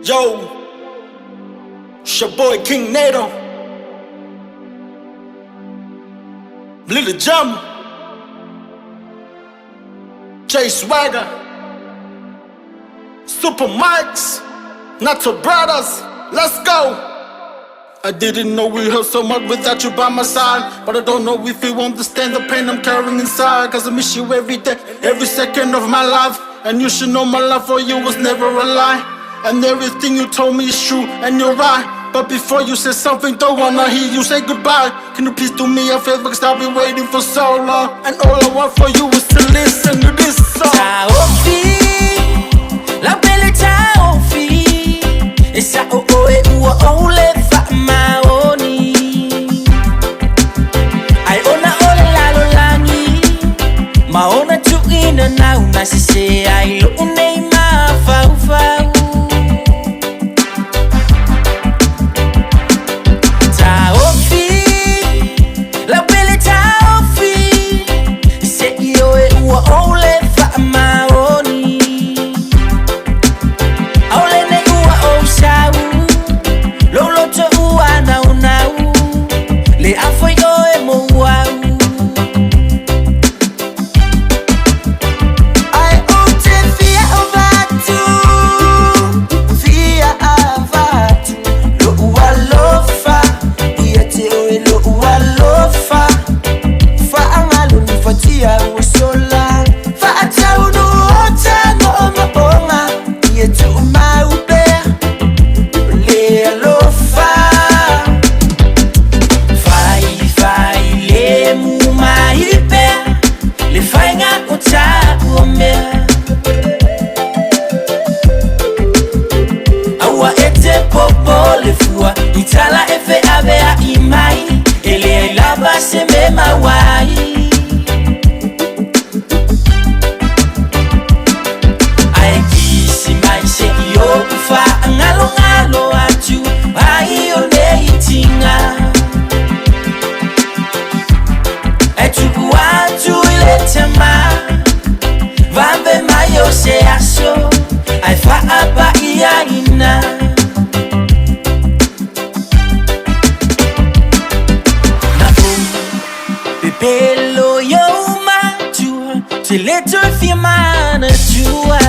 Yo, it's your boy King Nato, Little Jump, J Swagger, Super Mikes, Nato Brothers, let's go. I didn't know we hurt so much without you by my side, but I don't know if you understand the pain I'm carrying inside. Cause I miss you every day, every second of my life. And you should know my love for you was never a lie. And everything you told me is true, and you're right. But before you say something, don't wanna hear you say goodbye. Can you please do me a favor, cause I've been waiting for so long. And all I want for you is to listen to this song. La belle taofi, e sa o e ua ole fa maoni. Ai ona ole lalo langi, maona tu ina na una se ai lo unei ma fau fau. Itala FIA AVATU ele lava se me mawai. Ai kisi mai se yo fa ngalo ngalo atu ai ole itinga. Etu atu ile tema vambe mayo se aso ai fa apa ia ina. Pelo yo ma tua, te leto fia mana tua.